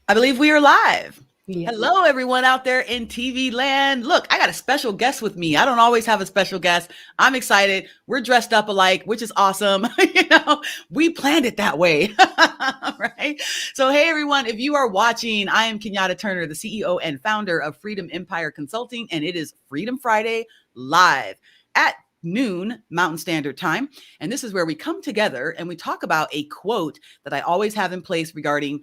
I believe we are live. Yeah. Hello, everyone out there in TV land. Look, I got a special guest with me. I don't always have a special guest. I'm excited. We're dressed up alike, which is awesome. We planned it that way. Right? So, hey, everyone, if you are watching, I am Kenyatta Turner, the CEO and founder of Freedom Empire Consulting, and it is Freedom Friday live at noon Mountain Standard Time. And this is where we come together and we talk about a quote that I always have in place regarding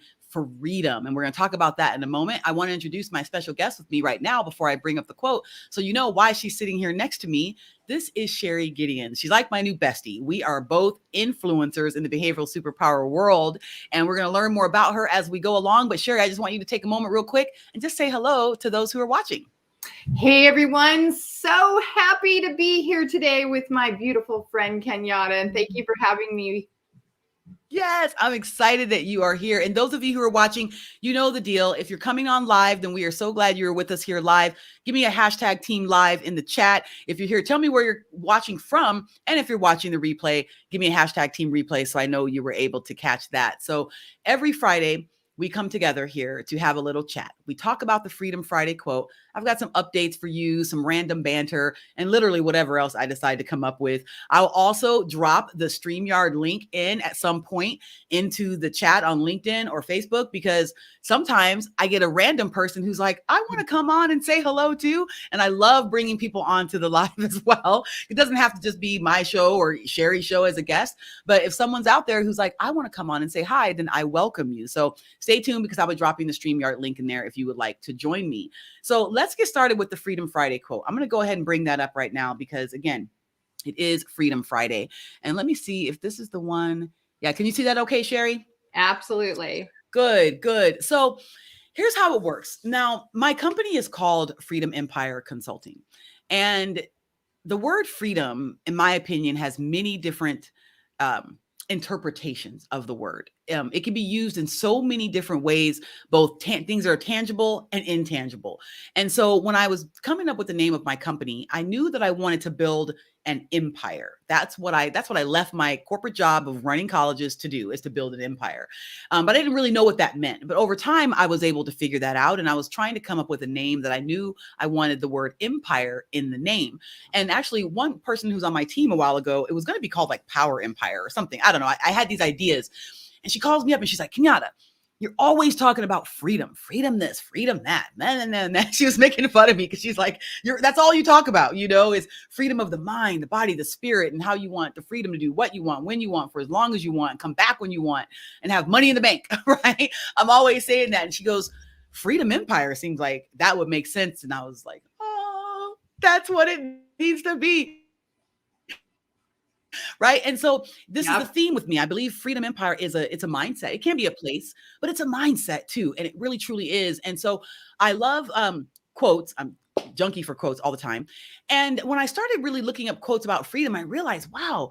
freedom. And we're going to talk about that in a moment. I want to introduce my special guest with me right now before I bring up the quote. So you know why she's sitting here next to me. This is Sherry Gideon. She's like my new bestie. We are both influencers in the behavioral superpower world. And we're going to learn more about her as we go along. But Sherry, I just want you to take a moment real quick and just say hello to those who are watching. Hey, everyone. So happy to be here today with my beautiful friend, Kenyatta. And thank you for having me. Yes, I'm excited that you are here. And those of you who are watching, you know the deal. If you're coming on live, then we are so glad you're with us here live. Give me a hashtag team live in the chat. If you're here, tell me where you're watching from. And if you're watching the replay, give me a hashtag team replay so I know you were able to catch that. So every Friday, we come together here to have a little chat. We talk about the Freedom Friday quote. I've got some updates for you, some random banter, and literally whatever else I decide to come up with. I'll also drop the StreamYard link in at some point into the chat on LinkedIn or Facebook, because sometimes I get a random person who's like, I want to come on and say hello too. And I love bringing people onto the live as well. It doesn't have to just be my show or Sherry's show as a guest, but if someone's out there who's like, I want to come on and say hi, then I welcome you. So stay tuned, because I'll be dropping the StreamYard link in there if you would like to join me. So let's get started with the Freedom Friday quote. I'm going to go ahead and bring that up right now because, again, it is Freedom Friday. And let me see if this is the one. Yeah, can you see that okay, Sherry? Absolutely. Good, good. So here's how it works. Now, my company is called Freedom Empire Consulting. And the word freedom, in my opinion, has many different interpretations of the word. It can be used in so many different ways, both things that are tangible and intangible. And so when I was coming up with the name of my company, I knew that I wanted to build an empire. That's what I left my corporate job of running colleges to do, is to build an empire. But I didn't really know what that meant. But over time, I was able to figure that out. And I was trying to come up with a name that I knew I wanted the word empire in the name. And actually, one person who's on my team a while ago, it was going to be called like Power Empire or something. I don't know. I had these ideas. And she calls me up and she's like, Kenyatta, you're always talking about freedom this, freedom that. Nah. She was making fun of me because she's like, that's all you talk about, is freedom of the mind, the body, the spirit, and how you want the freedom to do what you want, when you want, for as long as you want, come back when you want, and have money in the bank, right? I'm always saying that. And she goes, Freedom Empire seems like that would make sense. And I was like, oh, that's what it needs to be. Right. And so this is the theme with me. I believe Freedom Empire it's a mindset. It can be a place, but it's a mindset too. And it really, truly is. And so I love quotes. I'm junkie for quotes all the time. And when I started really looking up quotes about freedom, I realized, wow,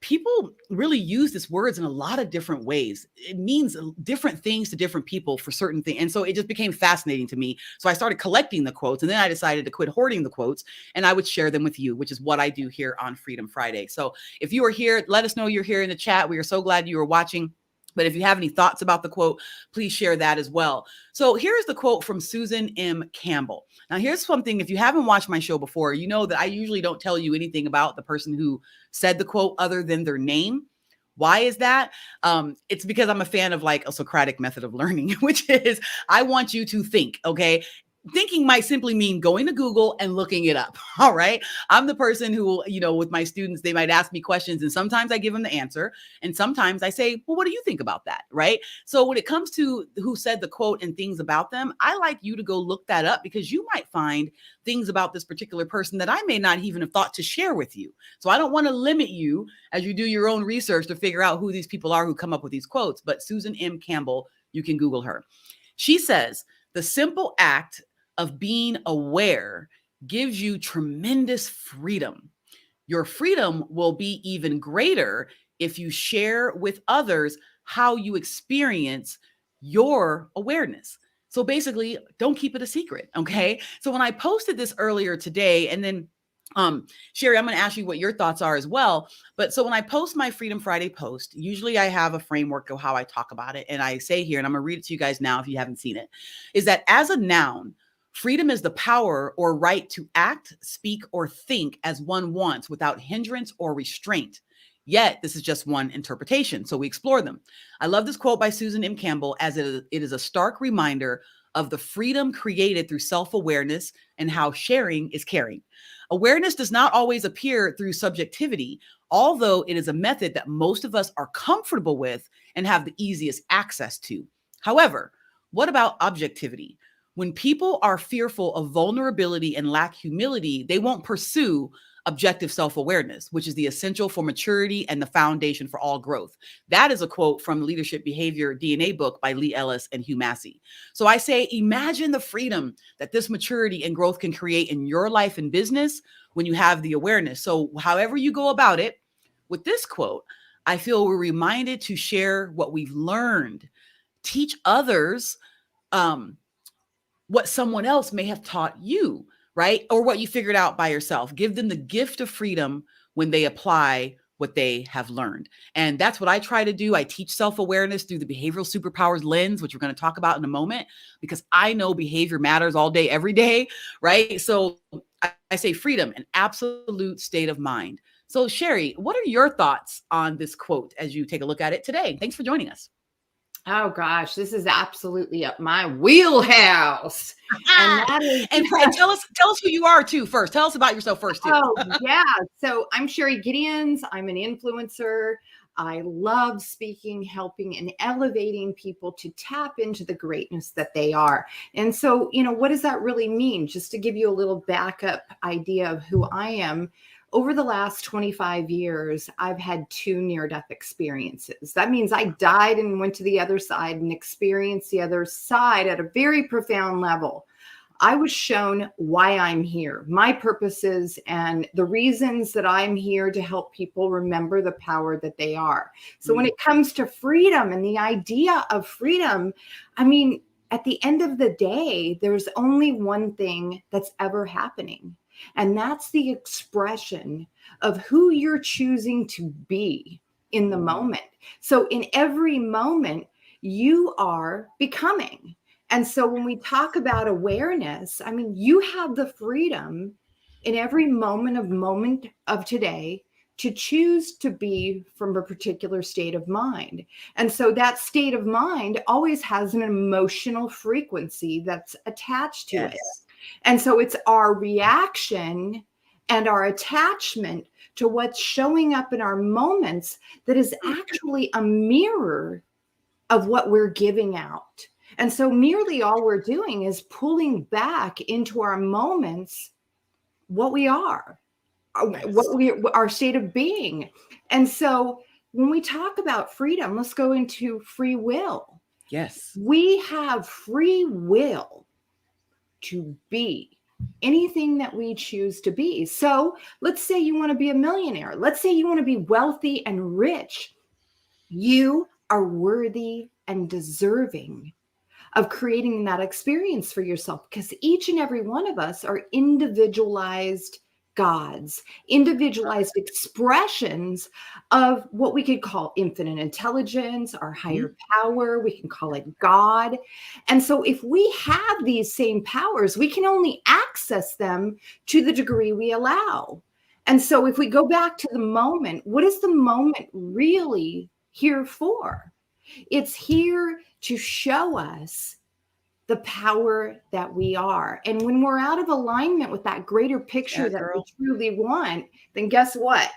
people really use this words in a lot of different ways. It means different things to different people for certain things. And so it just became fascinating to me. So I started collecting the quotes, and then I decided to quit hoarding the quotes, and I would share them with you, which is what I do here on Freedom Friday. So if you are here, let us know you're here in the chat. We are so glad you are watching. But if you have any thoughts about the quote, please share that as well. So here's the quote from Susan M. Campbell. Now, here's something, if you haven't watched my show before, you know that I usually don't tell you anything about the person who said the quote other than their name. Why is that? It's because I'm a fan of like a Socratic method of learning, which is I want you to think, okay? Thinking might simply mean going to Google and looking it up. All right. I'm the person who, with my students, they might ask me questions, and sometimes I give them the answer. And sometimes I say, well, what do you think about that? Right. So when it comes to who said the quote and things about them, I like you to go look that up, because you might find things about this particular person that I may not even have thought to share with you. So I don't want to limit you as you do your own research to figure out who these people are who come up with these quotes. But Susan M. Campbell, you can Google her. She says, the simple act of being aware gives you tremendous freedom. Your freedom will be even greater if you share with others how you experience your awareness. So basically, don't keep it a secret, okay? So when I posted this earlier today, and then Sherry, I'm going to ask you what your thoughts are as well. But so when I post my Freedom Friday post, usually I have a framework of how I talk about it. And I say here, and I'm going to read it to you guys now if you haven't seen it, is that as a noun, freedom is the power or right to act, speak, or think as one wants without hindrance or restraint. Yet, this is just one interpretation. So we explore them. I love this quote by Susan M. Campbell, as it is a stark reminder of the freedom created through self-awareness and how sharing is caring. Awareness does not always appear through subjectivity, although it is a method that most of us are comfortable with and have the easiest access to. However, what about objectivity? When people are fearful of vulnerability and lack humility, they won't pursue objective self-awareness, which is the essential for maturity and the foundation for all growth. That is a quote from the Leadership Behavior DNA book by Lee Ellis and Hugh Massey. So I say, imagine the freedom that this maturity and growth can create in your life and business when you have the awareness. So however you go about it, with this quote, I feel we're reminded to share what we've learned, teach others what someone else may have taught you, right? Or what you figured out by yourself. Give them the gift of freedom when they apply what they have learned. And that's what I try to do. I teach self-awareness through the behavioral superpowers lens, which we're going to talk about in a moment, because I know behavior matters all day, every day, right? So I say freedom, an absolute state of mind. So Sherry, what are your thoughts on this quote as you take a look at it today? Thanks for joining us. Oh gosh, this is absolutely up my wheelhouse. And that is, and tell us who you are too first. Tell us about yourself first too. Oh yeah. So I'm Sherry Gideons. I'm an influencer. I love speaking, helping, and elevating people to tap into the greatness that they are. And so, what does that really mean? Just to give you a little backup idea of who I am. Over the last 25 years, I've had 2 near-death experiences. That means I died and went to the other side and experienced the other side at a very profound level. I was shown why I'm here, my purposes, and the reasons that I'm here to help people remember the power that they are. So when it comes to freedom and the idea of freedom, I mean, at the end of the day, there's only one thing that's ever happening. And that's the expression of who you're choosing to be in the moment. So in every moment, you are becoming. And so when we talk about awareness, I mean, you have the freedom in every moment of today to choose to be from a particular state of mind. And so that state of mind always has an emotional frequency that's attached to it. And so it's our reaction and our attachment to what's showing up in our moments that is actually a mirror of what we're giving out. And so merely all we're doing is pulling back into our moments what we are, our state of being. And so when we talk about freedom, let's go into free will. Yes. We have free will to be anything that we choose to be. So let's say you want to be a millionaire. Let's say you want to be wealthy and rich. You are worthy and deserving of creating that experience for yourself, because each and every one of us are individualized gods, individualized expressions of what we could call infinite intelligence, our higher power, we can call it God. And so if we have these same powers, we can only access them to the degree we allow. And so if we go back to the moment, what is the moment really here for? It's here to show us the power that we are. And when we're out of alignment with that greater picture that we truly want, then guess what?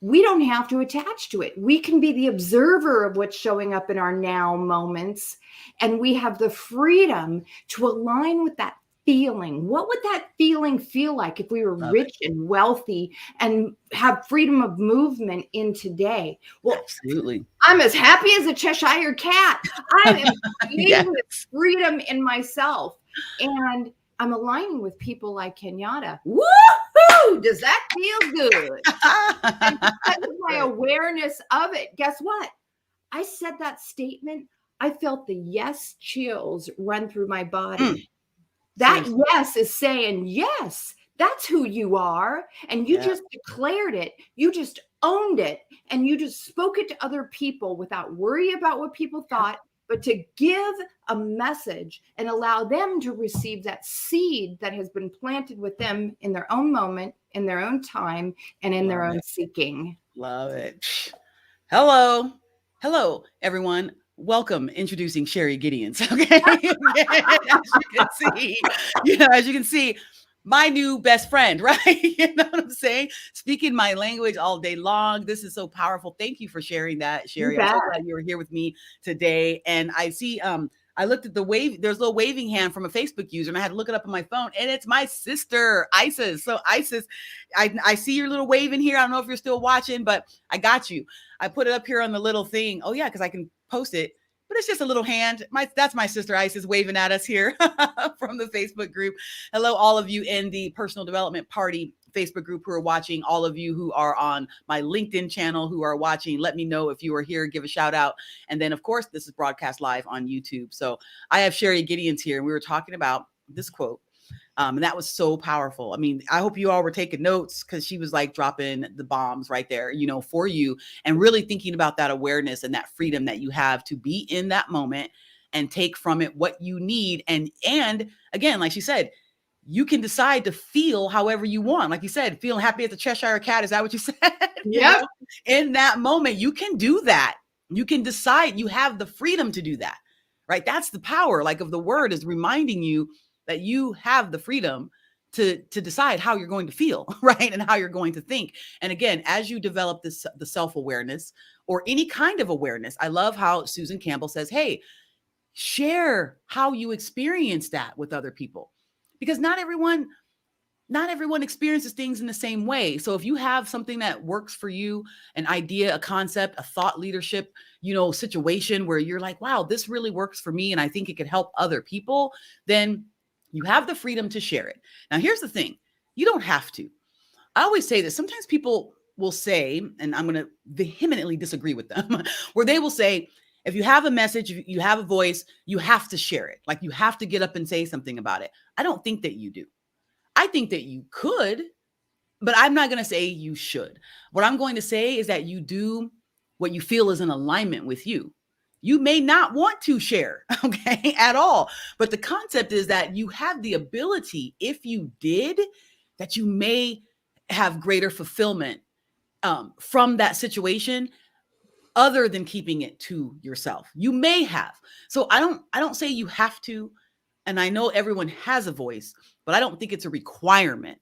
We don't have to attach to it. We can be the observer of what's showing up in our now moments. And we have the freedom to align with that feeling. What would that feeling feel like if we were rich and wealthy and have freedom of movement in today? Well, absolutely. I'm as happy as a Cheshire cat. I am creating with freedom in myself. And I'm aligning with people like Kenyatta. Woohoo! Does that feel good? And because of my awareness of it, guess what? I said that statement. I felt the yes chills run through my body. That yes is saying, yes, That's who you are. And you just declared it. You just owned it. And you just spoke it to other people without worry about what people thought, but to give a message and allow them to receive that seed that has been planted with them in their own moment, in their own time, and in their own seeking. Love it. Hello, everyone. Welcome. Introducing Sherry Gideons. Okay, as you can see, my new best friend, right? You know what I'm saying? Speaking my language all day long. This is so powerful. Thank you for sharing that, Sherry. I'm so glad you were here with me today. And I see, I looked at the wave. There's a little waving hand from a Facebook user, and I had to look it up on my phone. And it's my sister, Isis. So Isis, I see your little wave in here. I don't know if you're still watching, but I got you. I put it up here on the little thing. Oh yeah, because I can post it. But it's just a little hand. That's my sister Isis waving at us here from the Facebook group. Hello, all of you in the Personal Development Party Facebook group who are watching, all of you who are on my LinkedIn channel who are watching. Let me know if you are here, give a shout out. And then, of course, this is broadcast live on YouTube. So I have Sherry Gideons here, and we were talking about this quote. And that was so powerful. I mean, I hope you all were taking notes because she was like dropping the bombs right there, for you, and really thinking about that awareness and that freedom that you have to be in that moment and take from it what you need. And again, like she said, you can decide to feel however you want. Like you said, feeling happy as a Cheshire cat. Is that what you said? Yeah. In that moment, you can do that. You can decide. You have the freedom to do that, right? That's the power, like, of the word, is reminding you that you have the freedom to decide how you're going to feel, right? And how you're going to think. And again, as you develop the self-awareness or any kind of awareness, I love how Susan Campbell says, hey, share how you experience that with other people, because not everyone experiences things in the same way. So if you have something that works for you, an idea, a concept, a thought leadership, situation where you're like, wow, this really works for me, and I think it could help other people, then you have the freedom to share it. Now, here's the thing. You don't have to. I always say this. Sometimes people will say, and I'm going to vehemently disagree with them, where they will say, if you have a message, you have a voice, you have to share it. Like, you have to get up and say something about it. I don't think that you do. I think that you could, but I'm not going to say you should. What I'm going to say is that you do what you feel is in alignment with you. You may not want to share, okay, at all. But the concept is that you have the ability, if you did, that you may have greater fulfillment from that situation, other than keeping it to yourself. You may have. So I don't say you have to. And I know everyone has a voice, but I don't think it's a requirement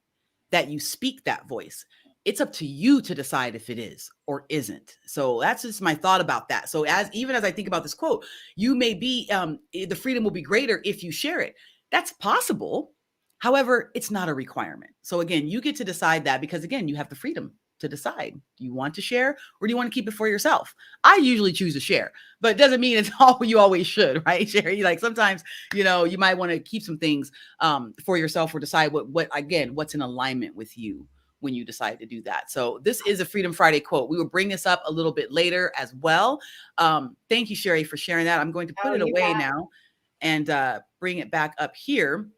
that you speak that voice. It's up to you to decide if it is or isn't. So that's just my thought about that. So even as I think about this quote, you may be, the freedom will be greater if you share it. That's possible. However, it's not a requirement. So again, you get to decide that, because again, you have the freedom to decide. Do you want to share, or do you want to keep it for yourself? I usually choose to share, but it doesn't mean it's all you always should, right, Sherry? Like, sometimes, you might want to keep some things for yourself, or decide what's in alignment with you when you decide to do that. So this is a Freedom Friday quote. We will bring this up a little bit later as well. Thank you, Sherry, for sharing that. I'm going to put it away now and bring it back up here,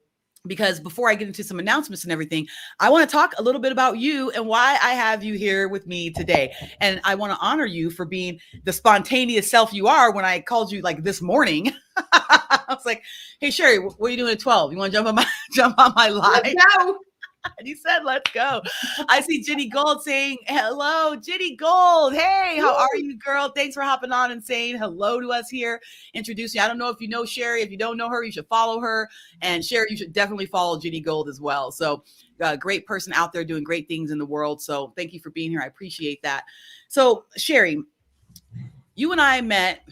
because before I get into some announcements and everything, I want to talk a little bit about you and why I have you here with me today. And I want to honor you for being the spontaneous self you are. When I called you like this morning, I was like, hey, Sherry, what are you doing at 12? You want to jump on my live? Let's go. And he said, let's go. I see Jenny Gold saying, hello, Jenny Gold. Hey, how are you, girl? Thanks for hopping on and saying hello to us here. Introducing, I don't know if you know Sherry. If you don't know her, you should follow her. And Sherry, you should definitely follow Jenny Gold as well. So great person out there doing great things in the world. So thank you for being here. I appreciate that. So Sherry, you and I met,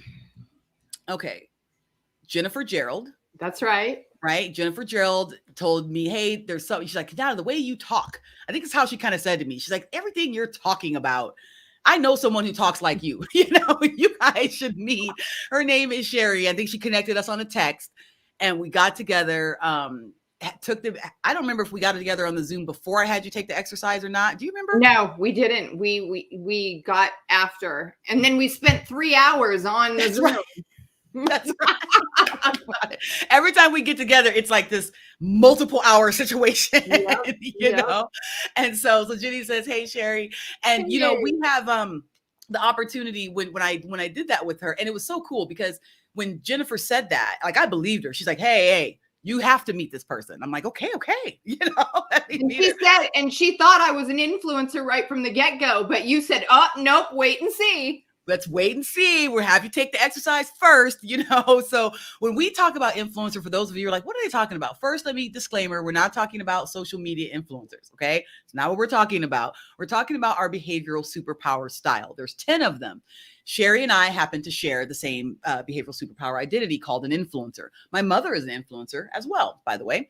Jennifer Gerald. That's right. Right. Jennifer Gerald told me, hey, there's something. She's like, Dad, the way you talk, I think it's how she kind of said to me. She's like, everything you're talking about, I know someone who talks like you. You guys should meet. Her name is Sherry. I think she connected us on a text, and we got together. I don't remember if we got together on the Zoom before I had you take the exercise or not. Do you remember? No, we didn't. We got after, and then we spent 3 hours on the Zoom. Right. That's right. Every time we get together, it's like this multiple hour situation, Yep, you know? And so Jenny says, hey, Sherry. And, you know, we have the opportunity when I did that with her, and it was so cool because when Jennifer said that, like, I believed her. She's like, hey, you have to meet this person. I'm like, okay. You know, and she said, and she thought I was an influencer right from the get-go, but you said, oh, nope, wait and see. Let's wait and see. We'll have you take the exercise first, you know? So when we talk about influencer, for those of you who are like, what are they talking about? First, let me disclaimer, we're not talking about social media influencers, okay? It's not what we're talking about. We're talking about our behavioral superpower style. There's 10 of them. Sherry and I happen to share the same behavioral superpower identity called an influencer. My mother is an influencer as well, by the way.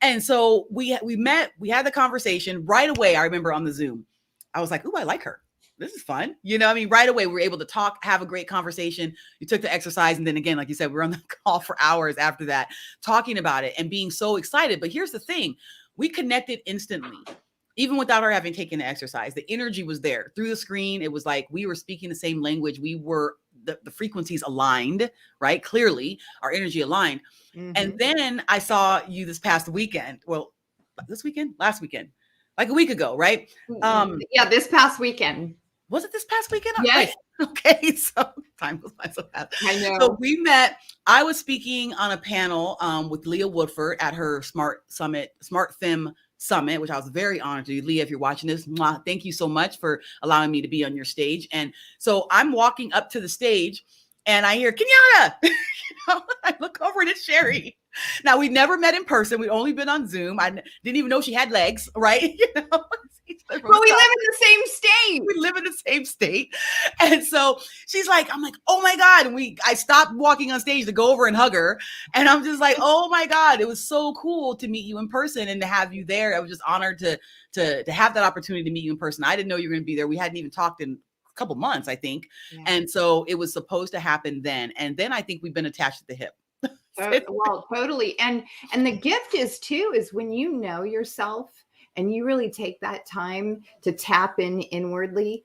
And so we met, we had the conversation right away. I remember on the Zoom, I was like, ooh, I like her. This is fun. You know, I mean, right away, we were able to talk, have a great conversation. You took the exercise. And then again, like you said, we were on the call for hours after that, talking about it and being so excited. But here's the thing. We connected instantly, even without her having taken the exercise. The energy was there through the screen. It was like we were speaking the same language. We were, the frequencies aligned, right? Clearly, our energy aligned. Mm-hmm. And then I saw you this past weekend. Well, last weekend, like a week ago, right? Yeah, this past weekend. Was it this past weekend? Yes. Okay. So time goes by so fast. I know. So we met. I was speaking on a panel with Leah Woodford at her Smart Femme Summit, which I was very honored to do. Leah, if you're watching this, thank you so much for allowing me to be on your stage. And so I'm walking up to the stage and I hear Kenyatta. You know, I look over and it's Sherry. Now, we never met in person. We'd only been on Zoom. I didn't even know she had legs, right? You know, but we live in the same state. We live in the same state. And so she's like, I'm like, oh my God. And I stopped walking on stage to go over and hug her. And I'm just like, oh my God, it was so cool to meet you in person and to have you there. I was just honored to have that opportunity to meet you in person. I didn't know you were going to be there. We hadn't even talked in a couple months, I think. Yeah. And so it was supposed to happen then. And then I think we've been attached at the hip. Well, totally. And the gift is when you know yourself and you really take that time to tap in inwardly,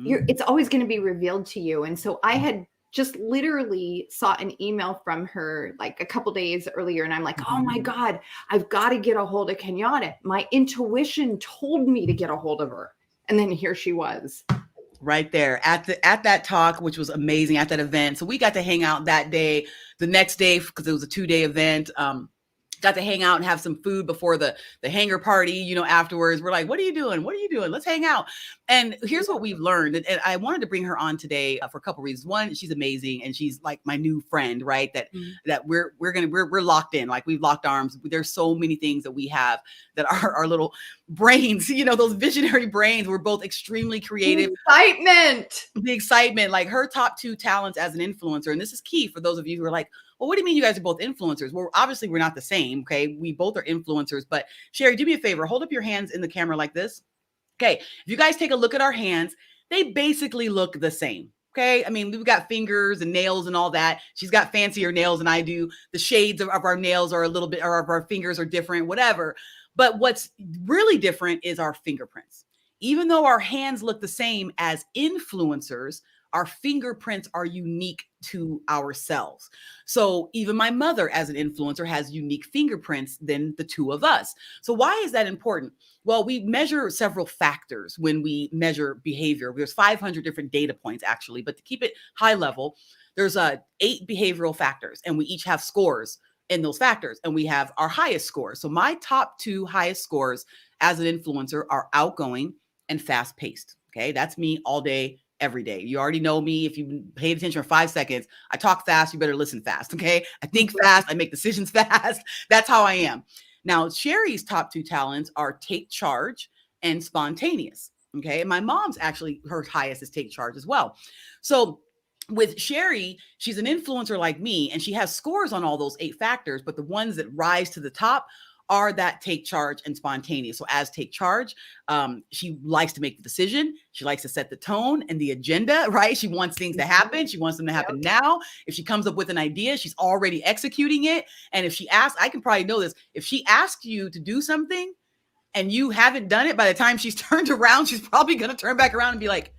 it's always going to be revealed to you. And so I had just literally saw an email from her like a couple days earlier. And I'm like, oh my God, I've got to get a hold of Kenyatta. My intuition told me to get a hold of her. And then here she was. Right there at that talk, which was amazing, at that event. So we got to hang out that day, the next day, because it was a 2-day event. Got to hang out and have some food before the hanger party, you know, afterwards. We're like, what are you doing? What are you doing? Let's hang out. And here's what we've learned. And I wanted to bring her on today for a couple of reasons. One, she's amazing. And she's like my new friend, right? That we're locked in, like we've locked arms. There's so many things that we have that are our little brains, you know, those visionary brains. We're both extremely creative. The excitement, like her top 2 talents as an influencer. And this is key for those of you who are like, well, what do you mean you guys are both influencers? Well, obviously we're not the same. Okay. We both are influencers, but Sherry, do me a favor. Hold up your hands in the camera like this. Okay. If you guys take a look at our hands, they basically look the same. Okay. I mean, we've got fingers and nails and all that. She's got fancier nails than I do. The shades of our nails are a little bit, or of our fingers are different, whatever. But what's really different is our fingerprints. Even though our hands look the same as influencers, our fingerprints are unique to ourselves. So even my mother as an influencer has unique fingerprints than the 2 of us. So why is that important? Well, we measure several factors when we measure behavior. There's 500 different data points actually, but to keep it high level, there's 8 behavioral factors and we each have scores in those factors and we have our highest scores. So my top 2 highest scores as an influencer are outgoing and fast paced. Okay. That's me all day, every day. You already know me. If you paid attention for 5 seconds, I talk fast. You better listen fast. Okay. I think fast. I make decisions fast. That's how I am. Now, Sherry's top 2 talents are take charge and spontaneous. Okay. And my mom's actually, her highest is take charge as well. So with Sherry, she's an influencer like me, and she has scores on all those 8 factors, but the ones that rise to the top are that take charge and spontaneous. So as take charge, she likes to make the decision. She likes to set the tone and the agenda, right? She wants things to happen. She wants them to happen now. If she comes up with an idea, she's already executing it. And if she asks, I can probably know this, if she asks you to do something and you haven't done it, by the time she's turned around, she's probably going to turn back around and be like,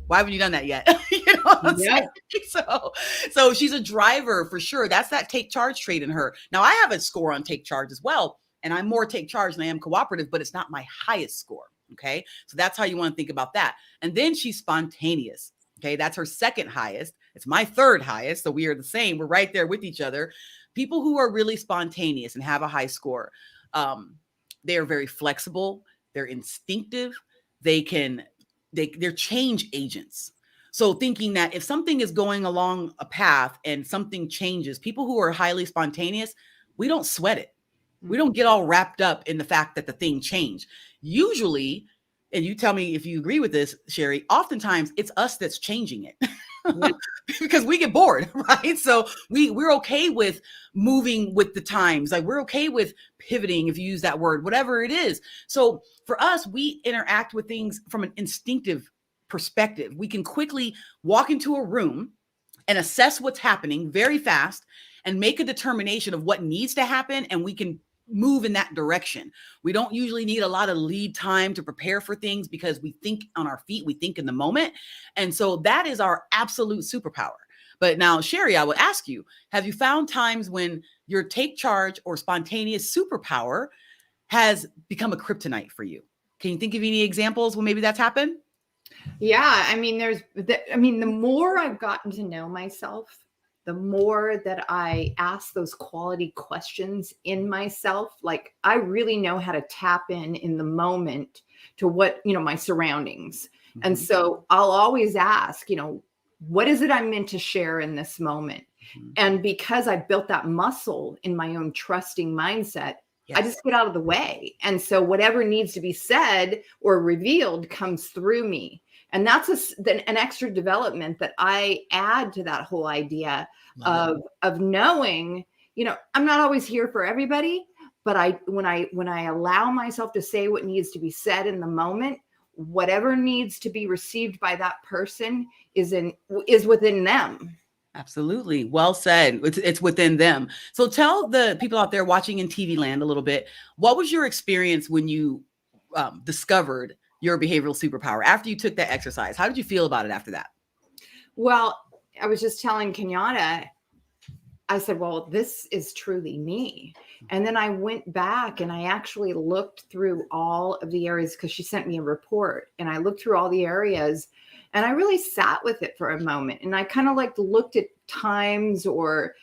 Why haven't you done that yet? You know what I'm Yeah. saying? So she's a driver for sure. That's that take charge trait in her. Now I have a score on take charge as well, and I'm more take charge than I am cooperative, but it's not my highest score. Okay. So that's how you want to think about that. And then she's spontaneous. Okay. That's her second highest. It's my third highest. So we are the same. We're right there with each other. People who are really spontaneous and have a high score, they are very flexible. They're instinctive. They're change agents. So thinking that if something is going along a path and something changes, people who are highly spontaneous, we don't sweat it. We don't get all wrapped up in the fact that the thing changed. Usually, and you tell me if you agree with this, Sherry, oftentimes it's us that's changing it. Yeah. Because we get bored, right? So we're okay with moving with the times. Like we're okay with pivoting, if you use that word, whatever it is. So for us, we interact with things from an instinctive perspective. We can quickly walk into a room and assess what's happening very fast and make a determination of what needs to happen, and we can move in that direction. We don't usually need a lot of lead time to prepare for things because we think on our feet, we think in the moment. And so that is our absolute superpower. But now, Sherry, I would ask you, have you found times when your take charge or spontaneous superpower has become a kryptonite for you? Can you think of any examples when maybe that's happened? Yeah, I mean, the more I've gotten to know myself, the more that I ask those quality questions in myself, like I really know how to tap in the moment to what, my surroundings. And Mhm. so I'll always ask, what is it I'm meant to share in this moment? Mhm. And because I built that muscle in my own trusting mindset, I Yes. just get out of the way. And so whatever needs to be said or revealed comes through me. And that's an extra development that I add to that whole idea of knowing, I'm not always here for everybody, but when I allow myself to say what needs to be said in the moment, whatever needs to be received by that person is within them. Absolutely. Well said. It's within them. So tell the people out there watching in TV land a little bit, what was your experience when you discovered your behavioral superpower after you took that exercise? How did you feel about it after that? Well, I was just telling Kenyatta, I said, well, this is truly me. And then I went back and I actually looked through all of the areas because she sent me a report and I looked through all the areas and I really sat with it for a moment. And I kind of like looked at times or,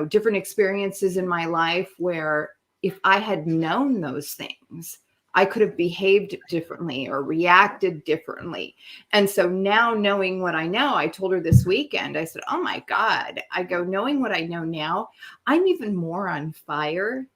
different experiences in my life where if I had known those things, I could have behaved differently or reacted differently. And so now knowing what I know, I told her this weekend, I said, oh my God, I go, knowing what I know now, I'm even more on fire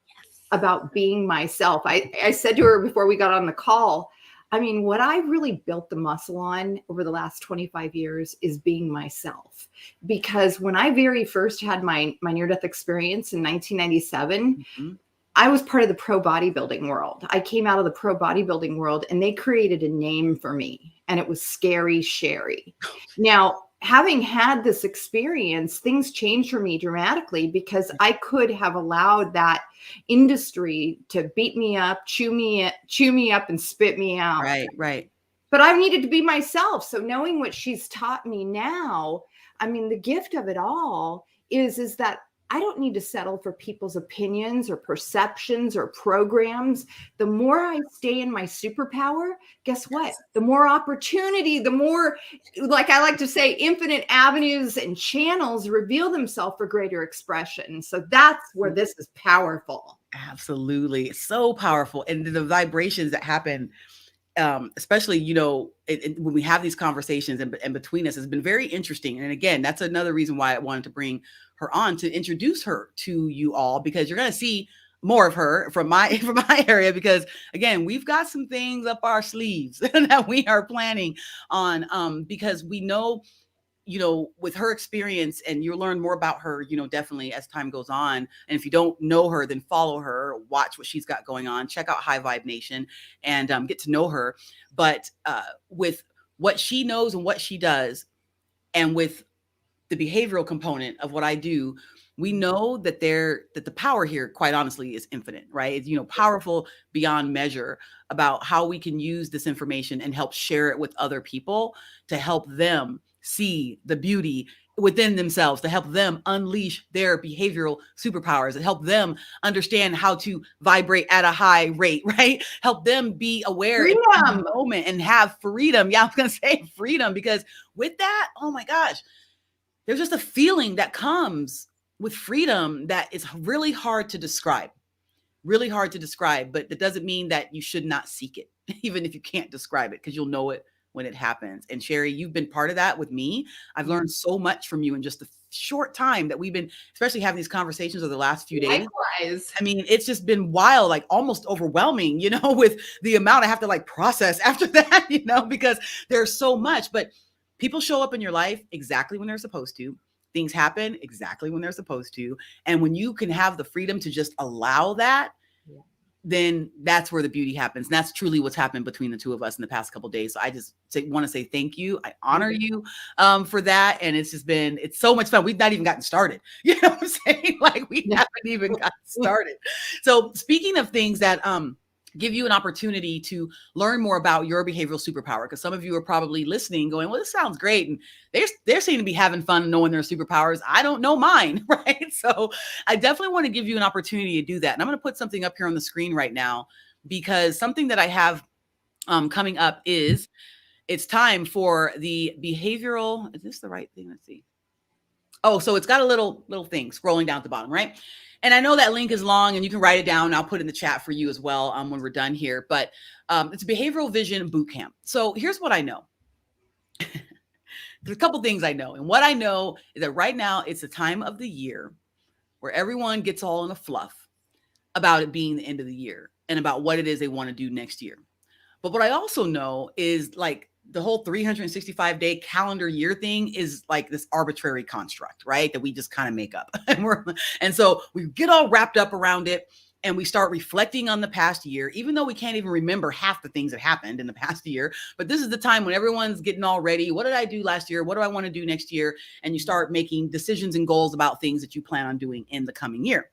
about being myself. I said to her before we got on the call, I mean, what I really built the muscle on over the last 25 years is being myself. Because when I very first had my near-death experience in 1997, Mm-hmm. I was part of the pro bodybuilding world. I came out of the pro bodybuilding world and they created a name for me and it was Scary Sherry. Now, having had this experience, things changed for me dramatically because I could have allowed that industry to beat me up, chew me up and spit me out. Right. But I needed to be myself. So knowing what she's taught me now, I mean, the gift of it all is that I don't need to settle for people's opinions or perceptions or programs. The more I stay in my superpower, guess what? The more opportunity, the more, like I like to say, infinite avenues and channels reveal themselves for greater expression. So that's where this is powerful. Absolutely. So powerful. And the vibrations that happen, especially, when we have these conversations and between us has been very interesting. And again, that's another reason why I wanted to bring her on to introduce her to you all, because you're going to see more of her from my area, because again, we've got some things up our sleeves that we are planning on, because we know, with her experience, and you'll learn more about her, definitely as time goes on. And if you don't know her, then follow her, watch what she's got going on, check out High Vibe Nation and get to know her. But with what she knows and what she does, and with the behavioral component of what I do, we know that that the power here, quite honestly, is infinite, right? It's, powerful beyond measure about how we can use this information and help share it with other people to help them see the beauty within themselves, to help them unleash their behavioral superpowers, and help them understand how to vibrate at a high rate, right? Help them be aware in the moment and have freedom. Yeah, I was going to say freedom, because with that, oh my gosh, there's just a feeling that comes with freedom that is really hard to describe, but that doesn't mean that you should not seek it, even if you can't describe it, because you'll know it when it happens. And Sherry, you've been part of that with me. I've learned so much from you in just the short time that we've been, especially having these conversations over the last few days. Likewise. I mean, it's just been wild, like almost overwhelming, with the amount I have to like process after that, because there's so much. But people show up in your life exactly when they're supposed to. Things happen exactly when they're supposed to. And when you can have the freedom to just allow that, then that's where the beauty happens. And that's truly what's happened between the two of us in the past couple of days. So I just want to say thank you. I honor you for that. And it's so much fun. We've not even gotten started. You know what I'm saying? Like we haven't even gotten started. So speaking of things that give you an opportunity to learn more about your behavioral superpower, because some of you are probably listening going, well, this sounds great. And they're seem to be having fun knowing their superpowers. I don't know mine, right? So I definitely want to give you an opportunity to do that. And I'm going to put something up here on the screen right now, because something that I have coming up is it's time for the behavioral. Is this the right thing? Let's see. Oh, so it's got a little thing scrolling down at the bottom, right? And I know that link is long and you can write it down. I'll put it in the chat for you as well when we're done here. But it's a behavioral vision boot camp. So here's what I know. There's a couple things I know. And what I know is that right now it's the time of the year where everyone gets all in a fluff about it being the end of the year and about what it is they want to do next year. But what I also know is like the whole 365-day calendar year thing is like this arbitrary construct, right? That we just kind of make up. And so we get all wrapped up around it and we start reflecting on the past year, even though we can't even remember half the things that happened in the past year. But this is the time when everyone's getting all ready. What did I do last year? What do I want to do next year? And you start making decisions and goals about things that you plan on doing in the coming year.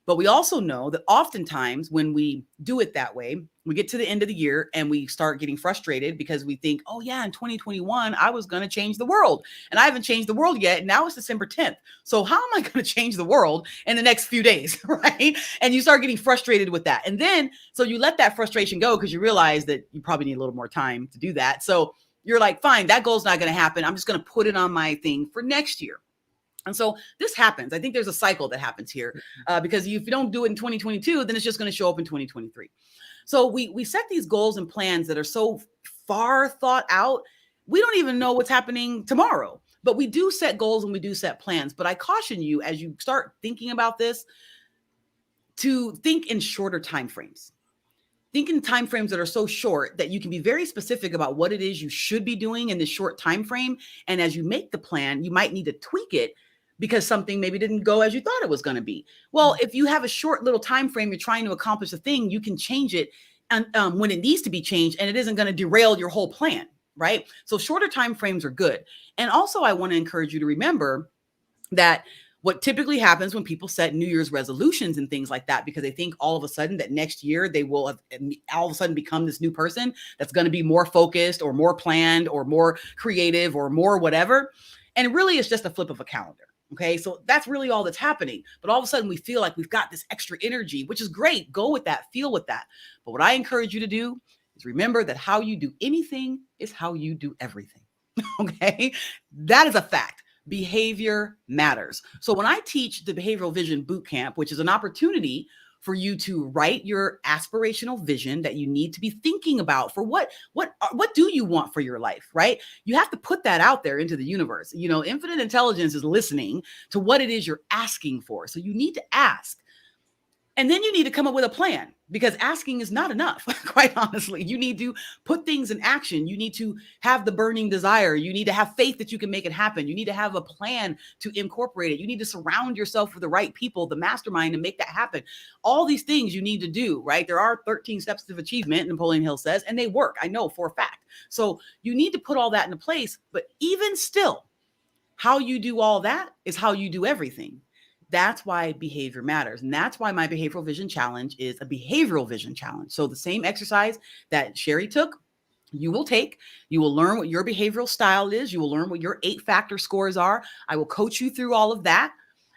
But we also know that oftentimes when we do it that way, we get to the end of the year and we start getting frustrated because we think, oh yeah, in 2021, I was going to change the world and I haven't changed the world yet. Now it's December 10th. So how am I going to change the world in the next few days, right? And you start getting frustrated with that. And then, so you let that frustration go because you realize that you probably need a little more time to do that. So you're like, fine, that goal's not going to happen. I'm just going to put it on my thing for next year. And so this happens. I think there's a cycle that happens here because if you don't do it in 2022, then it's just going to show up in 2023. So we set these goals and plans that are so far thought out. We don't even know what's happening tomorrow, but we do set goals and we do set plans. But I caution you as you start thinking about this to think in shorter timeframes. Think in timeframes that are so short that you can be very specific about what it is you should be doing in this short time frame. And as you make the plan, you might need to tweak it because something maybe didn't go as you thought it was going to be. Well, if you have a short little time frame, you're trying to accomplish a thing, you can change it and when it needs to be changed, and it isn't going to derail your whole plan, right? So shorter time frames are good. And also, I want to encourage you to remember that what typically happens when people set New Year's resolutions and things like that, because they think all of a sudden that next year they will have all of a sudden become this new person that's going to be more focused or more planned or more creative or more whatever. And really, it's just a flip of a calendar. Okay, so that's really all that's happening. But all of a sudden we feel like we've got this extra energy, which is great. Go with that, feel with that. But what I encourage you to do is remember that how you do anything is how you do everything. Okay, that is a fact. Behavior matters. So when I teach the Behavioral Vision Bootcamp, which is an opportunity for you to write your aspirational vision that you need to be thinking about for what do you want for your life, right? You have to put that out there into the universe. You know, infinite intelligence is listening to what it is you're asking for. So you need to ask. And then you need to come up with a plan, because asking is not enough, quite honestly. You need to put things in action. You need to have the burning desire. You need to have faith that you can make it happen. You need to have a plan to incorporate it. You need to surround yourself with the right people, the mastermind, to make that happen. All these things you need to do, right? There are 13 steps of achievement, Napoleon Hill says, and they work. I know for a fact. So you need to put all that into place. But even still, How you do all that is how you do everything. That's why behavior matters. And that's why my behavioral vision challenge is a behavioral vision challenge. So the same exercise that Sherry took, you will take. You will learn what your behavioral style is. You will learn what your 8-factor scores are. I will coach you through all of that.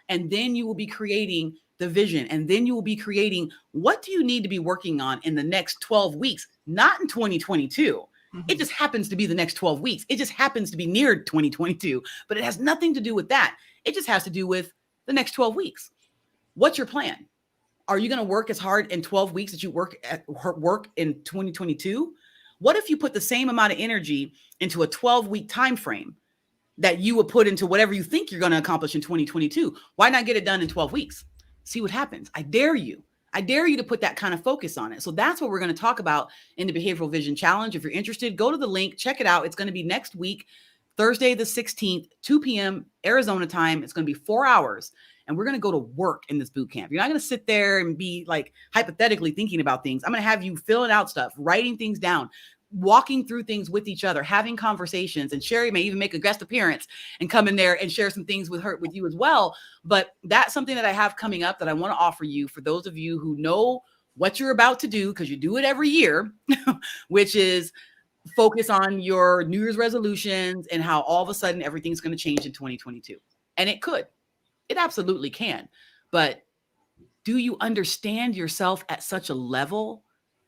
And then you will be creating the vision. And then you will be creating, what do you need to be working on in the next 12 weeks, not in 2022. It just happens to be the next 12 weeks. It just happens to be near 2022, but it has nothing to do with that. It just has to do with the next 12 weeks. What's your plan? Are you going to work as hard in 12 weeks that you work in 2022? What if you put the same amount of energy into a 12-week time frame that you would put into whatever you think you're going to accomplish in 2022? Why not get it done in 12 weeks? See what happens. I dare you. I dare you to put that kind of focus on it. So that's what we're going to talk about in the Behavioral Vision Challenge. If you're interested, go to the link, check it out. It's going to be next week, Thursday the 16th, 2 p.m. Arizona time. It's going to be 4 hours. And we're going to go to work in this boot camp. You're not going to sit there and be like hypothetically thinking about things. I'm going to have you filling out stuff, writing things down, walking through things with each other, having conversations. And Sherry may even make a guest appearance and come in there and share some things with you as well. But that's something that I have coming up that I want to offer you for those of you who know what you're about to do, because you do it every year, which is focus on your New Year's resolutions and how all of a sudden everything's going to change in 2022. And it could. It absolutely can. But do you understand yourself at such a level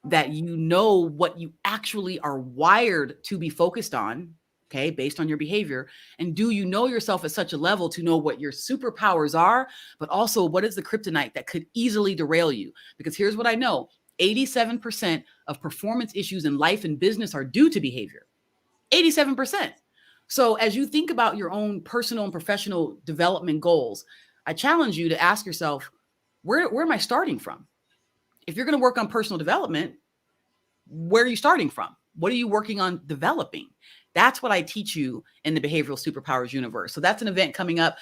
that you know what you actually are wired to be focused on, okay, based on your behavior? And do you know yourself at such a level to know what your superpowers are, but also what is the kryptonite that could easily derail you? Because here's what I know. 87% of performance issues in life and business are due to behavior. 87%. So as you think about your own personal and professional development goals, I challenge you to ask yourself, where am I starting from? If you're going to work on personal development, where are you starting from? What are you working on developing? That's what I teach you in the Behavioral Superpowers universe. So that's an event coming up.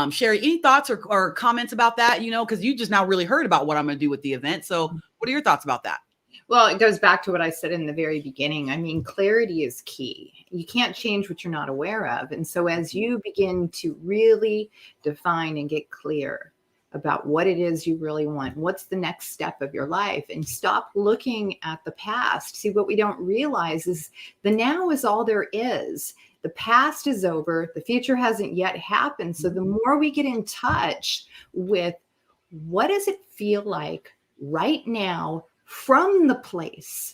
Sherry, any thoughts or comments about that? You know, because you just now really heard about what I'm going to do with the event. So what are your thoughts about that? Well, it goes back to what I said in the very beginning. I mean, clarity is key. You can't change what you're not aware of. And so as you begin to really define and get clear about what it is you really want, what's the next step of your life, and stop looking at the past. See, what we don't realize is the now is all there is. The past is over. The future hasn't yet happened. So the more we get in touch with what does it feel like right now, from the place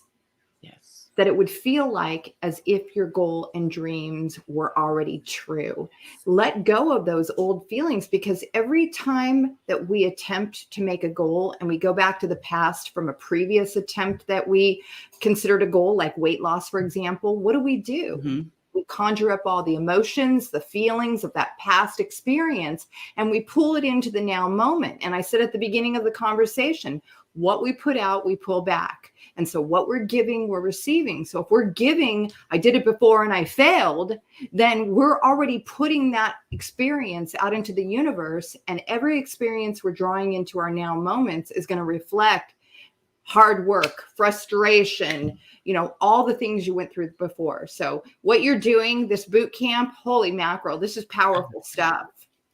that it would feel like as if your goal and dreams were already true. Let go of those old feelings, because every time that we attempt to make a goal and we go back to the past from a previous attempt that we considered a goal, like weight loss, for example, what do? We conjure up all the emotions, the feelings of that past experience, and we pull it into the now moment. And I said at the beginning of the conversation, what we put out, we pull back. And so what we're giving, we're receiving. So if we're giving, I did it before and I failed, then we're already putting that experience out into the universe. And every experience we're drawing into our now moments is going to reflect hard work, frustration, you know, all the things you went through before. So what you're doing, this boot camp, holy mackerel, this is powerful stuff.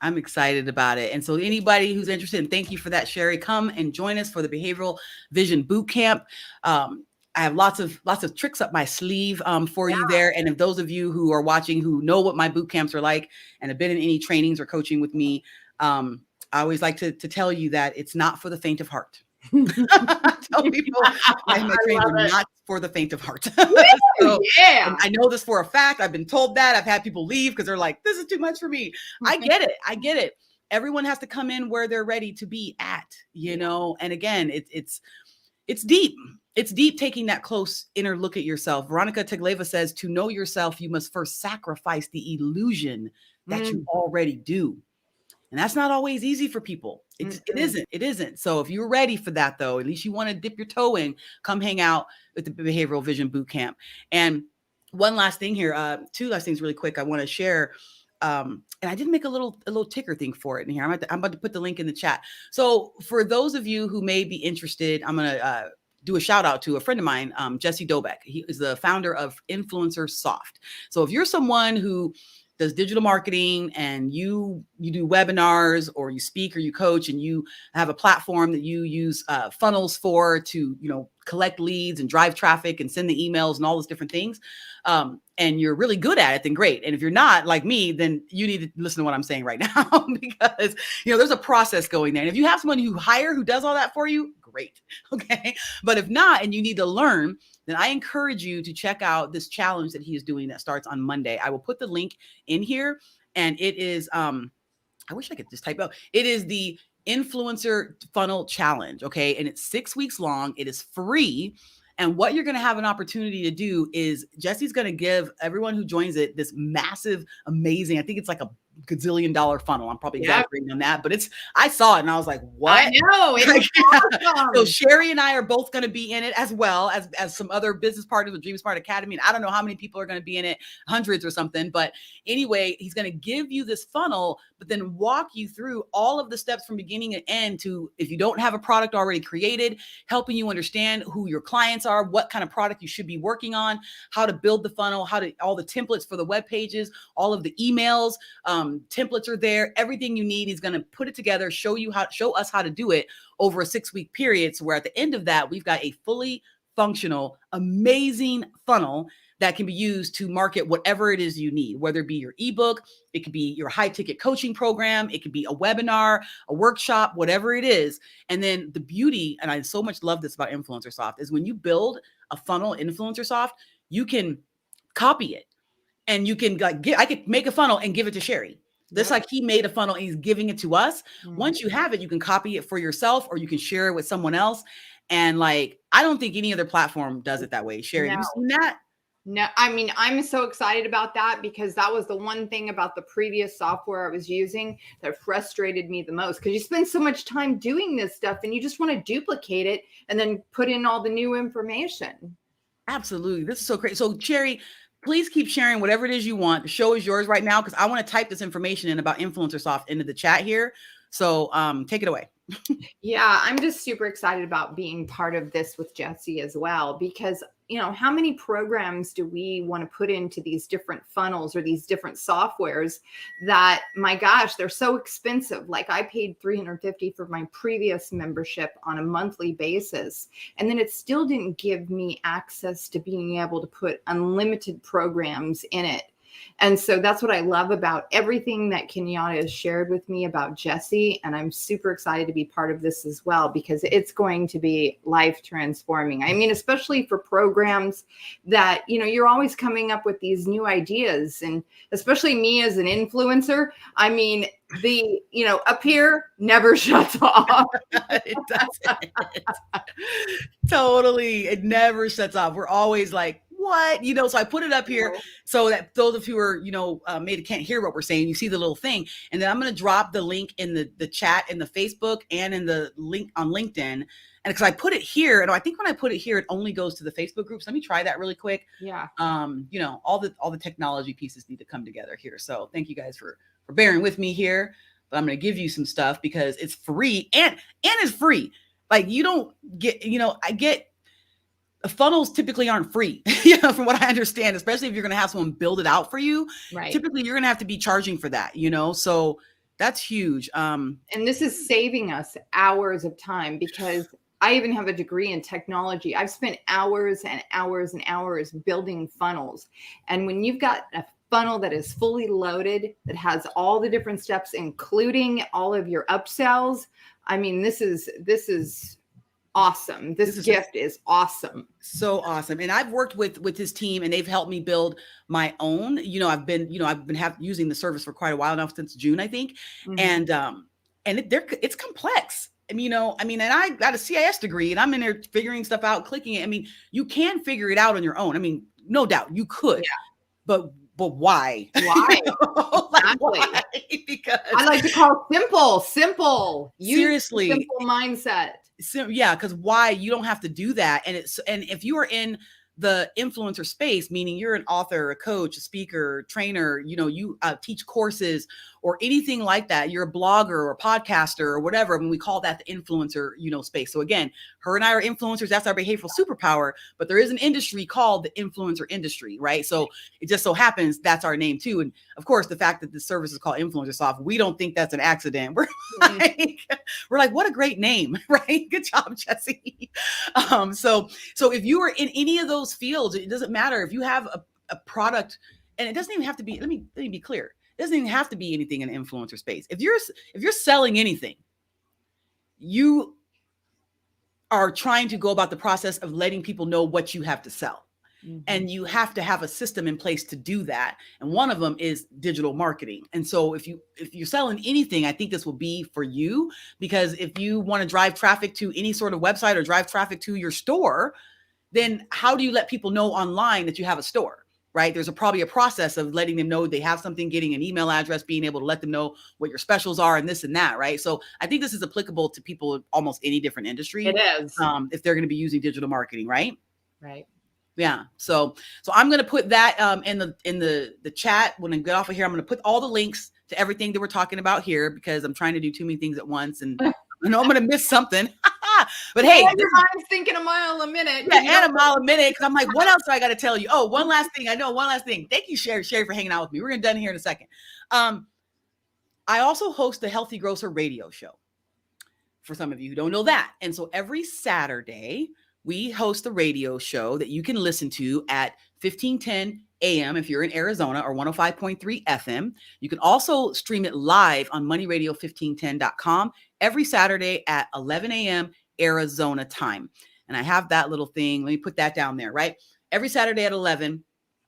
I'm excited about it. And so anybody who's interested, and thank you for that, Sherry, come and join us for the Behavioral Vision Boot Camp. I have lots of tricks up my sleeve for you there. And if those of you who are watching who know what my boot camps are like and have been in any trainings or coaching with me, I always like to tell you that it's not for the faint of heart. I tell people my trainings are not for the faint of heart. So, yeah. I know this for a fact. I've been told that. I've had people leave because they're like, this is too much for me. I get it. I get it. Everyone has to come in where they're ready to be at, you know? And again, it's deep. It's deep taking that close inner look at yourself. Veronica Tegleva says, to know yourself, you must first sacrifice the illusion that you already do. And that's not always easy for people. It isn't. So if you're ready for that, though, at least you want to dip your toe in, come hang out with the Behavioral Vision Boot Camp. And one last thing here, two last things really quick I want to share. And I did make a little ticker thing for it in here. I'm about to put the link in the chat. So for those of you who may be interested, I'm going to do a shout out to a friend of mine, Jesse Dobeck. He is the founder of Influencer Soft. So if you're someone who does digital marketing and you do webinars or you speak or you coach and you have a platform that you use funnels for to, collect leads and drive traffic and send the emails and all those different things, and you're really good at it, then great. And if you're not like me, then you need to listen to what I'm saying right now because, there's a process going there. And if you have someone who does all that for you, great. Okay. But if not, and you need to learn, then I encourage you to check out this challenge that he is doing that starts on Monday. I will put the link in here, and it is, I wish I could just type out. It is the Influencer Funnel Challenge. Okay. And it's 6 weeks long. It is free. And what you're going to have an opportunity to do is Jesse's going to give everyone who joins it this massive, amazing, I think it's like a gazillion-dollar funnel. I'm probably exaggerating on that, but I saw it and I was like, what? I know. It's awesome. So Sherry and I are both going to be in it, as well as some other business partners with Dream Smart Academy. And I don't know how many people are going to be in it, hundreds or something. But anyway, he's going to give you this funnel, but then walk you through all of the steps from beginning to end to, if you don't have a product already created, helping you understand who your clients are, what kind of product you should be working on, how to build the funnel, all the templates for the web pages, all of the emails, templates are there. Everything you need, he's going to put it together, show us how to do it over a 6-week period. So where at the end of that, we've got a fully functional, amazing funnel that can be used to market whatever it is you need, whether it be your ebook, it could be your high ticket coaching program, it could be a webinar, a workshop, whatever it is. And then the beauty, and I so much love this about Influencersoft, is when you build a funnel in Influencersoft, you can copy it. And you can I could make a funnel and give it to Sherry. Just like he made a funnel and he's giving it to us. Once you have it, you can copy it for yourself or you can share it with someone else. And I don't think any other platform does it that way. Sherry, have you seen that? No, I mean, I'm so excited about that because that was the one thing about the previous software I was using that frustrated me the most, because you spend so much time doing this stuff and you just want to duplicate it and then put in all the new information. Absolutely. This is so great. So Sherry, please keep sharing whatever it is you want. The show is yours right now because I want to type this information in about Influencersoft into the chat here. So take it away. Yeah, I'm just super excited about being part of this with Jesse as well, because how many programs do we want to put into these different funnels or these different softwares that, my gosh, they're so expensive. Like I paid $350 for my previous membership on a monthly basis. And then it still didn't give me access to being able to put unlimited programs in it. And so that's what I love about everything that Kenyatta has shared with me about Jesse. And I'm super excited to be part of this as well, because it's going to be life transforming. I mean, especially for programs that, you're always coming up with these new ideas, and especially me as an influencer. I mean, the, up here never shuts off. It doesn't. Totally. It never shuts off. We're always like, what? So I put it up here so that those of you who are, maybe can't hear what we're saying, you see the little thing. And then I'm going to drop the link in the chat in the Facebook and in the link on LinkedIn. And because I put it here, and I think when I put it here, it only goes to the Facebook groups. Let me try that really quick. Yeah. All the technology pieces need to come together here. So thank you guys for bearing with me here. But I'm going to give you some stuff because it's free and it's free. Like you don't get, I get, funnels typically aren't free, from what I understand, especially if you're going to have someone build it out for you. Right. Typically, you're going to have to be charging for that, so that's huge. And this is saving us hours of time, because I even have a degree in technology. I've spent hours and hours and hours building funnels. And when you've got a funnel that is fully loaded, that has all the different steps, including all of your upsells, I mean, this is awesome. This gift is awesome. So awesome. And I've worked with his team and they've helped me build my own. I've been using the service for quite a while now, since June, I think. Mm-hmm. And it's complex. And I got a CIS degree and I'm in there figuring stuff out, clicking it. I mean, you can figure it out on your own. I mean, no doubt you could, but why? Why? Why? Because I like to call simple. Seriously, simple mindset. So, yeah, because why? You don't have to do that. And if you are in the influencer space, meaning you're an author, a coach, a speaker, trainer, you teach courses, or anything like that, you're a blogger or a podcaster or whatever, when we call that the influencer, space. So again, her and I are influencers. That's our behavioral superpower, but there is an industry called the influencer industry, right? So it just so happens that's our name too. And of course, the fact that the service is called Influencer Soft, we don't think that's an accident. We're like, what a great name, right? Good job, Jesse. So if you are in any of those fields, it doesn't matter if you have a product, and it doesn't even have to be, let me be clear. It doesn't even have to be anything in an influencer space. If you're selling anything, you are trying to go about the process of letting people know what you have to sell. Mm-hmm. And you have to have a system in place to do that. And one of them is digital marketing. And so if you're selling anything, I think this will be for you, because if you want to drive traffic to any sort of website or drive traffic to your store, then how do you let people know online that you have a store, right? There's probably a process of letting them know they have something, getting an email address, being able to let them know what your specials are and this and that, right? So I think this is applicable to people in almost any different industry. It is. If they're going to be using digital marketing, right? Right. Yeah. So I'm going to put that in the chat. When I get off of here, I'm going to put all the links to everything that we're talking about here, because I'm trying to do too many things at once, and I know I'm going to miss something. But hey, your mind's thinking a mile a minute. Yeah, and a mile a minute, because I'm like, what else do I got to tell you? Oh, one last thing. Thank you, Sherry, for hanging out with me. We're going to done here in a second. I also host the Healthy Grocer radio show, for some of you who don't know that. And so every Saturday, we host a radio show that you can listen to at 1510 a.m. if you're in Arizona, or 105.3 FM. You can also stream it live on moneyradio1510.com every Saturday at 11 a.m. Arizona time. And I have that little thing. Let me put that down there, right? Every Saturday at 11.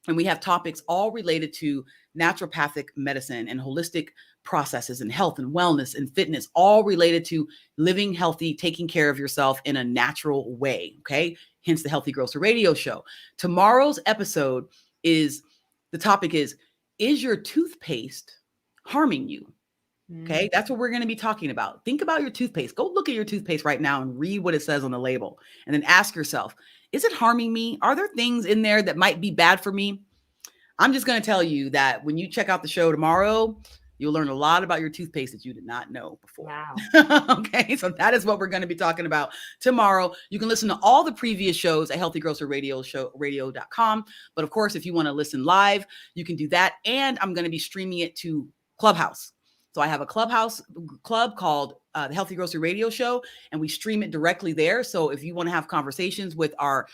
And we have topics all related to naturopathic medicine and holistic processes and health and wellness and fitness, all related to living healthy, taking care of yourself in a natural way. Okay. Hence the Healthy Grocer radio show. Tomorrow's episode the topic is your toothpaste harming you? Okay. That's what we're going to be talking about. Think about your toothpaste. Go look at your toothpaste right now and read what it says on the label, and then ask yourself, is it harming me? Are there things in there that might be bad for me? I'm just going to tell you that when you check out the show tomorrow, you'll learn a lot about your toothpaste that you did not know before. Wow. Okay. So that is what we're going to be talking about tomorrow. You can listen to all the previous shows at healthygrocerradio.com. But of course, if you want to listen live, you can do that. And I'm going to be streaming it to Clubhouse. So I have a Clubhouse club called the Healthy Grocery Radio Show, and we stream it directly there. So if you want to have conversations with our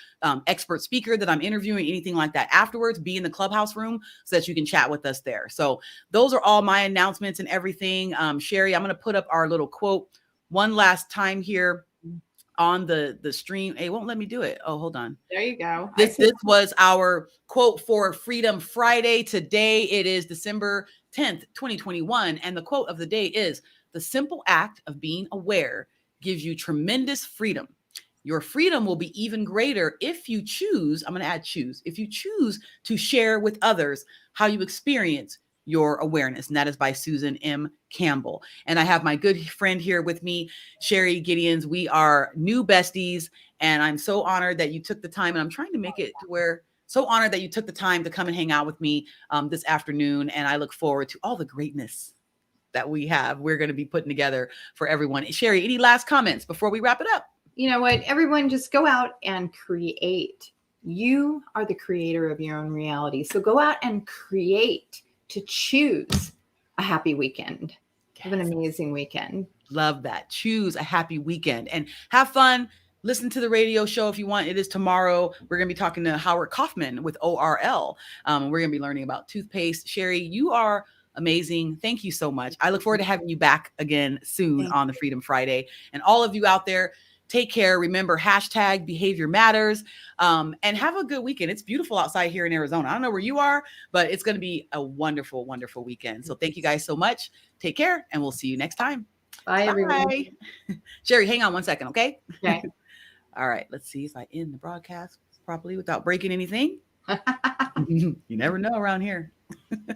expert speaker that I'm interviewing, anything like that afterwards, be in the Clubhouse room so that you can chat with us there. So those are all my announcements and everything. Sherry, I'm going to put up our little quote one last time here on the stream. It won't let me do it. Oh, hold on. There you go. This was our quote for Freedom Friday. Today it is December 10th, 2021. And the quote of the day is, the simple act of being aware gives you tremendous freedom. Your freedom will be even greater if you choose, I'm going to add choose, if you choose to share with others how you experience your awareness. And that is by Susan M. Campbell. And I have my good friend here with me, Sherry Gideons. We are new besties. And I'm so honored that you took the time, and I'm trying to make it to where so honored that you took the time to come and hang out with me this afternoon. And I look forward to all the greatness that we're going to be putting together for everyone. Sherry, any last comments before we wrap it up? You know what? Everyone just go out and create. You are the creator of your own reality. So go out and create to choose a happy weekend. Yes. Have an amazing weekend. Love that. Choose a happy weekend and have fun. Listen to the radio show if you want. It is tomorrow. We're going to be talking to Howard Kaufman with ORL. We're going to be learning about toothpaste. Sherry, you are amazing. Thank you so much. I look forward to having you back again soon on the Freedom Friday. And all of you out there, take care. Remember, #behavior matters, and have a good weekend. It's beautiful outside here in Arizona. I don't know where you are, but it's going to be a wonderful, wonderful weekend. So thank you guys so much. Take care, and we'll see you next time. Bye, everyone. Sherry, hang on one second, okay? Okay. All right. Let's see if I end the broadcast properly without breaking anything. You never know around here.